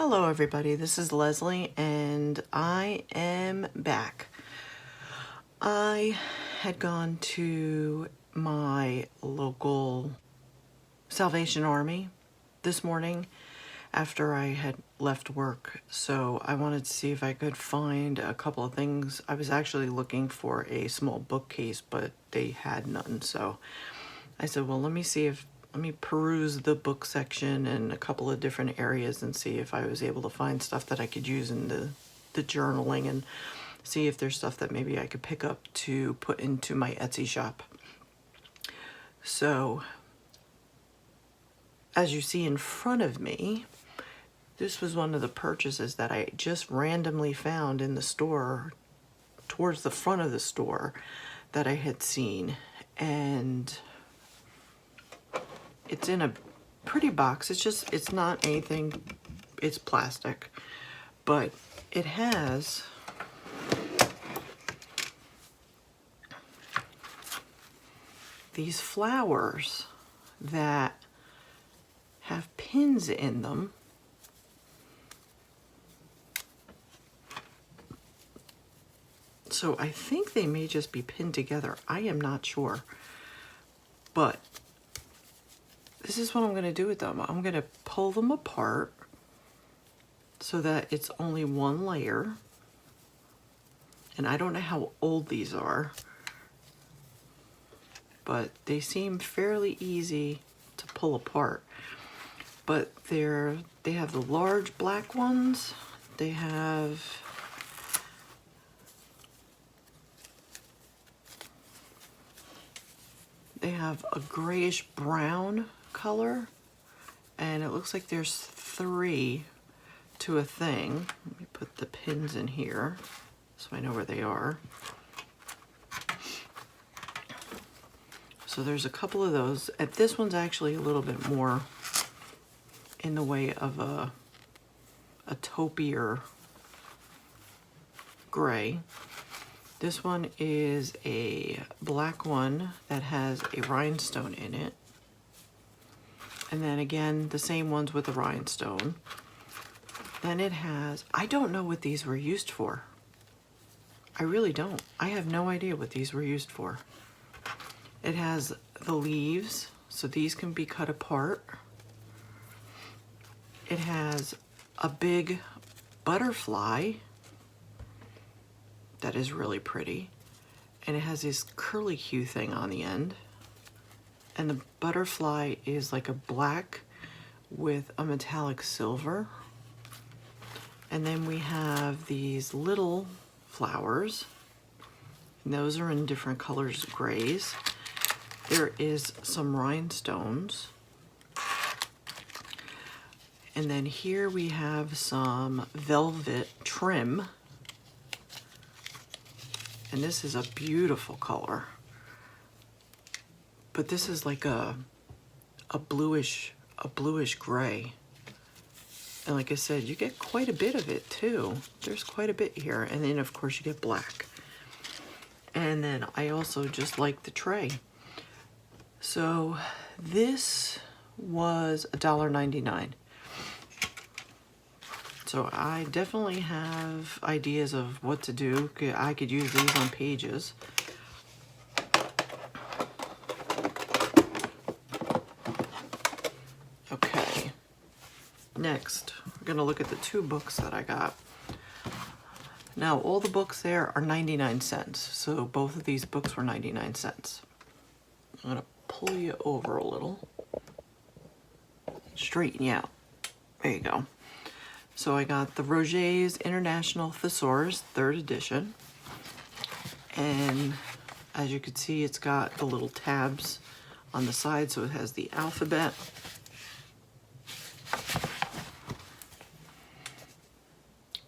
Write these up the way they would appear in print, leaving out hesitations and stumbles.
Hello everybody, this is Leslie and I am back. I had gone to my local Salvation Army this morning after I had left work, so I wanted to see if I could find a couple of things. I was actually looking for a small bookcase, but they had none, so I said, well, let me peruse the book section and a couple of different areas and see if I was able to find stuff that I could use in the journaling, and see if there's stuff that maybe I could pick up to put into my Etsy shop. So, as you see in front of me, this was one of the purchases that I just randomly found in the store, towards the front of the store, that I had seen. And it's in a pretty box. It's not anything, it's plastic, but it has these flowers that have pins in them. So I think they may just be pinned together. I am not sure, but this is what I'm going to do with them. I'm going to pull them apart so that it's only one layer. And I don't know how old these are, but they seem fairly easy to pull apart. But they have the large black ones. They have a grayish brown color, and it looks like there's 3 to a thing. Let me put the pins in here so I know where they are. So there's a couple of those, and this one's actually a little bit more in the way of a taupier gray. This one is a black one that has a rhinestone in it. And then again, the same ones with the rhinestone. Then it has, I don't know what these were used for. I really don't. I have no idea what these were used for. It has the leaves, so these can be cut apart. It has a big butterfly that is really pretty, and it has this curlicue thing on the end, and the butterfly is like a black with a metallic silver. And then we have these little flowers, and those are in different colors, grays. There is some rhinestones, and then here we have some velvet trim. And this is a beautiful color, but this is like a bluish gray. And like I said, you get quite a bit of it too. There's quite a bit here. And then of course you get black. And then I also just like the tray. So this was $1.99. So I definitely have ideas of what to do. I could use these on pages. Okay, next we're gonna look at the 2 books that I got. Now all the books there are 99 cents. So both of these books were 99 cents. I'm gonna pull you over a little. Straighten you out. There you go. So I got the Roget's International Thesaurus 3rd edition, and as you can see, it's got the little tabs on the side, so it has the alphabet.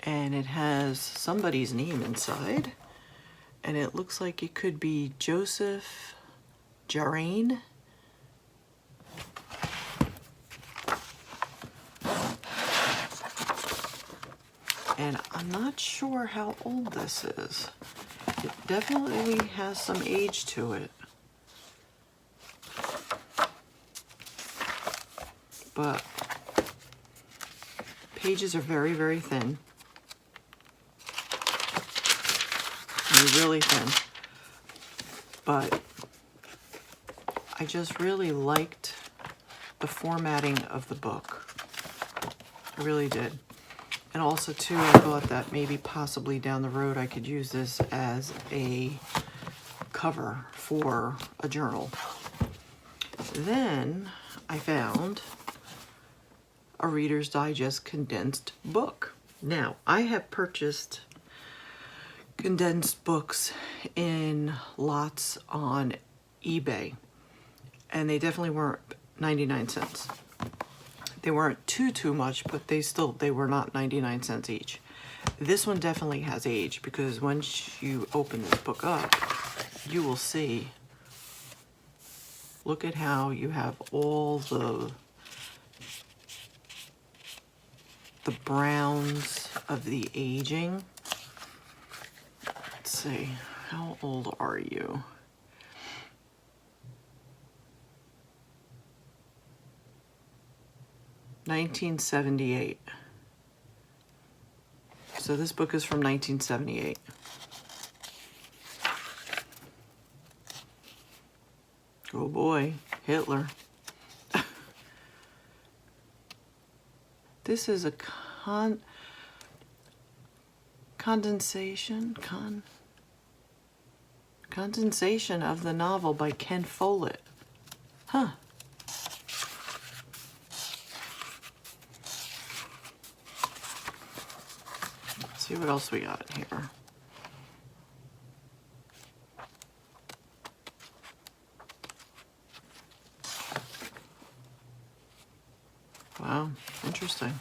And it has somebody's name inside, and it looks like it could be Joseph Jarrain. And I'm not sure how old this is. It definitely has some age to it. But pages are very, very thin. They're really thin. But I just really liked the formatting of the book. I really did. And also, too, I thought that maybe possibly down the road I could use this as a cover for a journal. Then I found a Reader's Digest condensed book. Now, I have purchased condensed books in lots on eBay, and they definitely weren't 99 cents. They weren't too much, but they were not 99 cents each. This one definitely has age, because once you open this book up, you will see, look at how you have all the browns of the aging. Let's see, how old are you? $1978. So this book is from 1978. Oh boy, Hitler. This is a condensation of the novel by Ken Follett. Huh. Let's see what else we got here. Wow, interesting.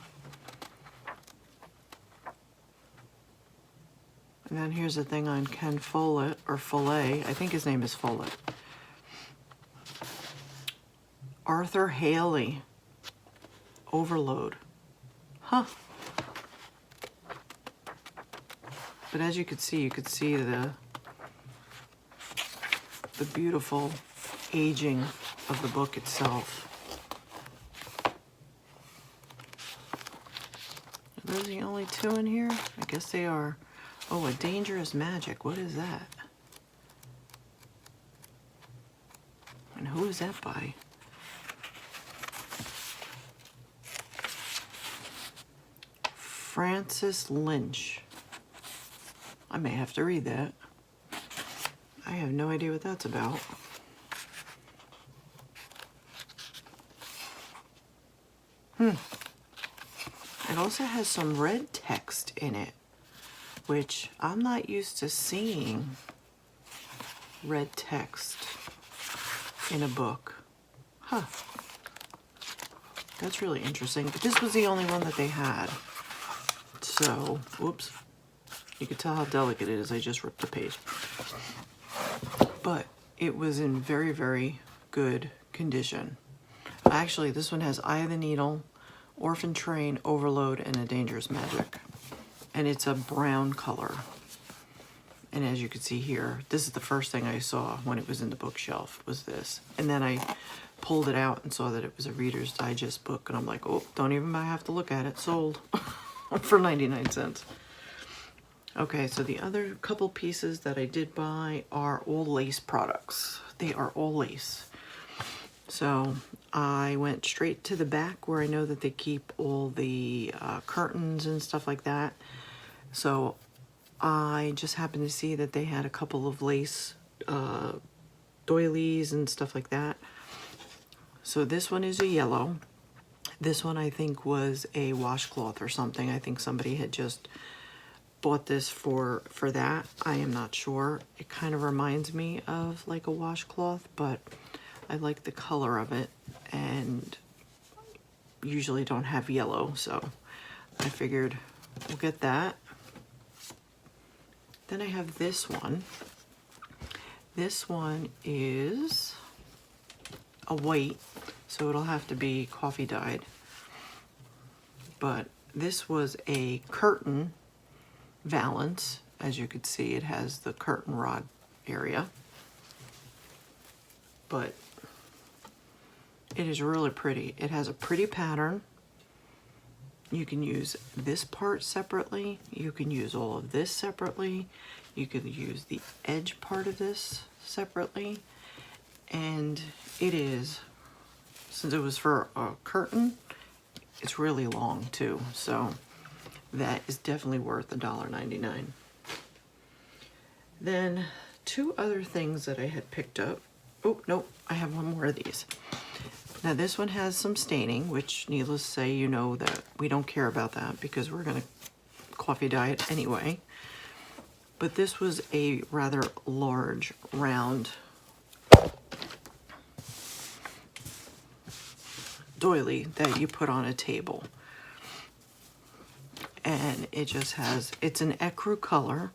And then here's a thing on Ken Follett, or Follett. I think his name is Follett. Arthur Haley. Overload. Huh. But as you could see the beautiful aging of the book itself. Are those the only two in here? I guess they are. Oh, A Dangerous Magic. What is that? And who is that by? Francis Lynch. I may have to read that. I have no idea what that's about. It also has some red text in it, which I'm not used to seeing red text in a book. Huh. That's really interesting. But this was the only one that they had. So, whoops. You can tell how delicate it is. I just ripped the page. But it was in very, very good condition. Actually, this one has Eye of the Needle, Orphan Train, Overload, and A Dangerous Magic. And it's a brown color. And as you can see here, this is the first thing I saw when it was in the bookshelf, was this. And then I pulled it out and saw that it was a Reader's Digest book. And I'm like, oh, don't even have to look at it. Sold for 99 cents. Okay, so the other couple pieces that I did buy are all lace products. They are all lace. So I went straight to the back where I know that they keep all the curtains and stuff like that. So I just happened to see that they had a couple of lace doilies and stuff like that. So this one is a yellow. This one I think was a washcloth or something. I think somebody had just bought this for that. I am not sure. It kind of reminds me of like a washcloth, but I like the color of it and usually don't have yellow, so I figured we'll get that. Then I have this one. This one is a white, so it'll have to be coffee dyed. But this was a curtain valance. As you can see, it has the curtain rod area. But it is really pretty. It has a pretty pattern. You can use this part separately. You can use all of this separately. You could use the edge part of this separately. And it is, since it was for a curtain, it's really long too. So that is definitely worth $1.99. Then two other things that I had picked up. Oh, no, I have one more of these. Now this one has some staining, which needless to say, you know that we don't care about that because we're gonna coffee diet anyway. But this was a rather large, round doily that you put on a table. And it just has, it's an ecru color.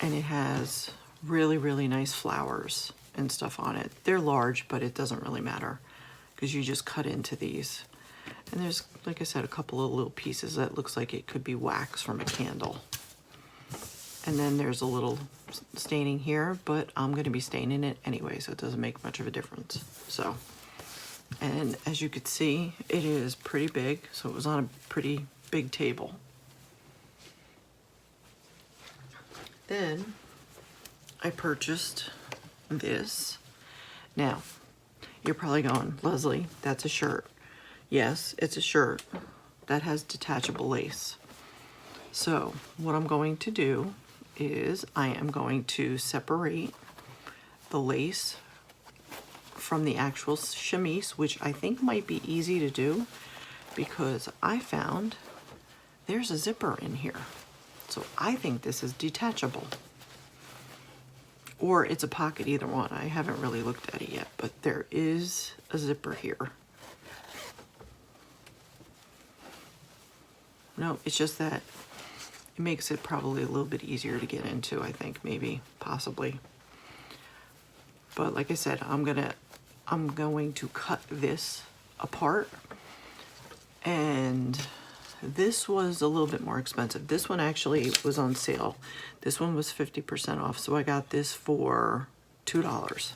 And it has really, really nice flowers and stuff on it. They're large, but it doesn't really matter because you just cut into these. And there's, like I said, a couple of little pieces that looks like it could be wax from a candle. And then there's a little staining here, but I'm going to be staining it anyway, so it doesn't make much of a difference. So, and as you could see, it is pretty big, so it was on a pretty big table. Then I purchased this. Now, you're probably going, Leslie, that's a shirt. Yes, it's a shirt that has detachable lace. So what I'm going to do is I am going to separate the lace from the actual chemise, which I think might be easy to do because I found there's a zipper in here. So I think this is detachable. Or it's a pocket, either one. I haven't really looked at it yet, but there is a zipper here. No, it's just that it makes it probably a little bit easier to get into, I think, maybe, possibly. But like I said, I'm going to cut this apart, and this was a little bit more expensive. This one actually was on sale. This one was 50% off, so I got this for $2.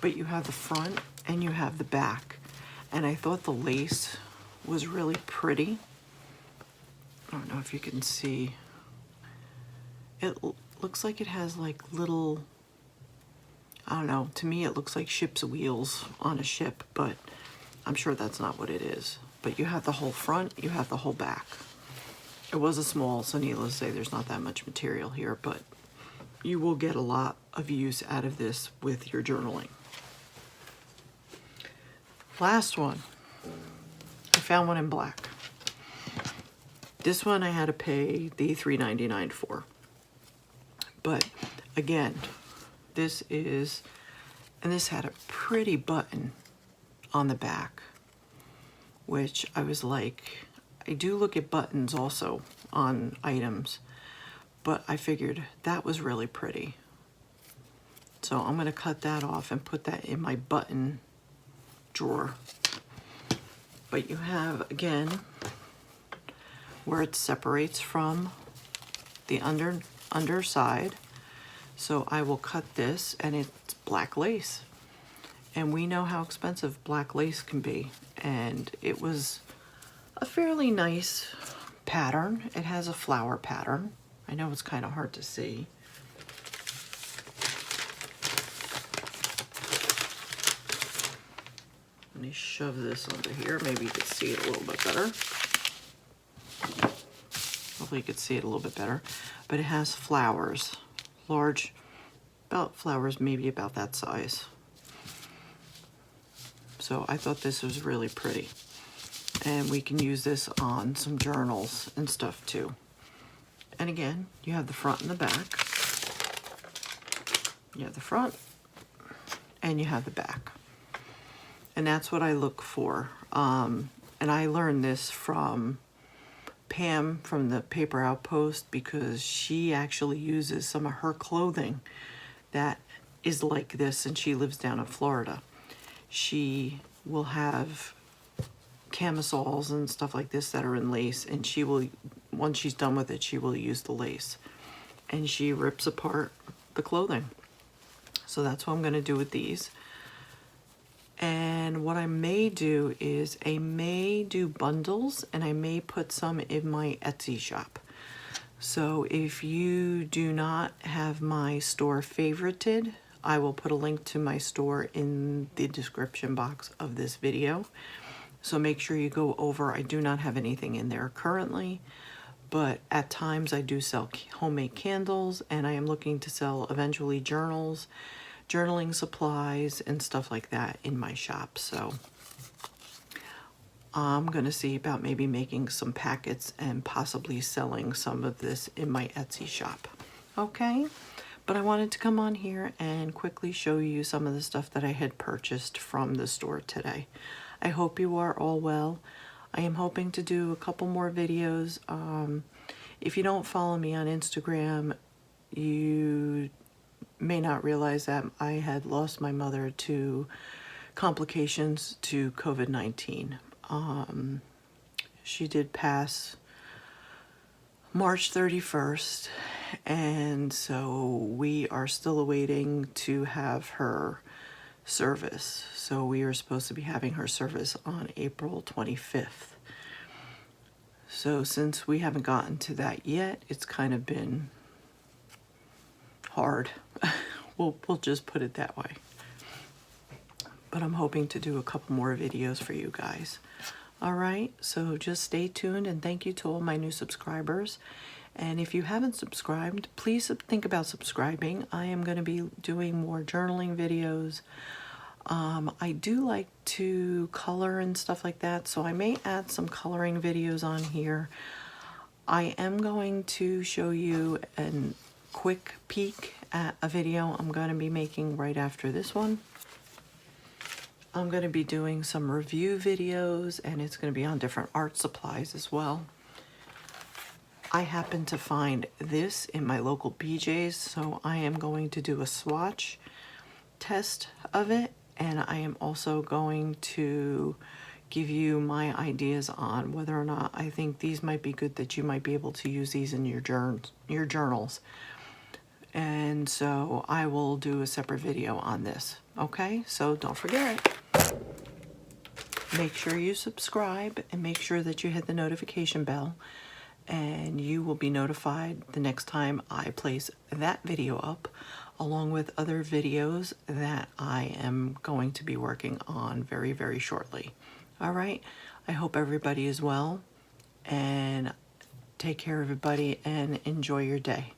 But you have the front and you have the back, and I thought the lace was really pretty. I don't know if you can see. It looks like it has like little, I don't know, to me it looks like ship's wheels on a ship, but I'm sure that's not what it is. But you have the whole front, you have the whole back. It was a small, so needless to say, there's not that much material here, but you will get a lot of use out of this with your journaling. Last one, I found one in black. This one I had to pay the $3.99 for. But again, this is, and this had a pretty button on the back, which I was like, I do look at buttons also on items, but I figured that was really pretty. So I'm gonna cut that off and put that in my button drawer. But you have, again, where it separates from the underside. So I will cut this, and it's black lace. And we know how expensive black lace can be. And it was a fairly nice pattern. It has a flower pattern. I know it's kind of hard to see. Let me shove this under here. Maybe you could see it a little bit better. Hopefully you could see it a little bit better. But it has flowers, large, about flowers maybe about that size. So I thought this was really pretty. And we can use this on some journals and stuff too. And again, you have the front and the back. You have the front and you have the back. And that's what I look for. And I learned this from Pam from the Paper Outpost, because she actually uses some of her clothing that is like this, and she lives down in Florida. She will have camisoles and stuff like this that are in lace, and she will, once she's done with it, she will use the lace. And she rips apart the clothing. So that's what I'm going to do with these. And what I may do is I may do bundles, and I may put some in my Etsy shop. So if you do not have my store favorited, I will put a link to my store in the description box of this video. So make sure you go over. I do not have anything in there currently, but at times I do sell homemade candles, and I am looking to sell eventually journals, journaling supplies, and stuff like that in my shop. So I'm gonna see about maybe making some packets and possibly selling some of this in my Etsy shop. Okay, but I wanted to come on here and quickly show you some of the stuff that I had purchased from the store today. I hope you are all well. I am hoping to do a couple more videos. If you don't follow me on Instagram, you may not realize that I had lost my mother to complications to COVID-19. She did pass March 31st, and so we are still awaiting to have her service. So we are supposed to be having her service on April 25th. So since we haven't gotten to that yet, it's kind of been hard. We'll just put it that way. But I'm hoping to do a couple more videos for you guys. All right, so just stay tuned, and thank you to all my new subscribers. And if you haven't subscribed, please think about subscribing. I am going to be doing more journaling videos. I do like to color and stuff like that, so I may add some coloring videos on here. I am going to show you a quick peek at a video I'm going to be making right after this one. I'm going to be doing some review videos, and it's going to be on different art supplies as well. I happen to find this in my local BJ's, so I am going to do a swatch test of it, and I am also going to give you my ideas on whether or not I think these might be good, that you might be able to use these in your journals. And so I will do a separate video on this. Okay, so don't forget, make sure you subscribe and make sure that you hit the notification bell, and you will be notified the next time I place that video up, along with other videos that I am going to be working on very, very shortly. All right, I hope everybody is well, and take care, everybody, and enjoy your day.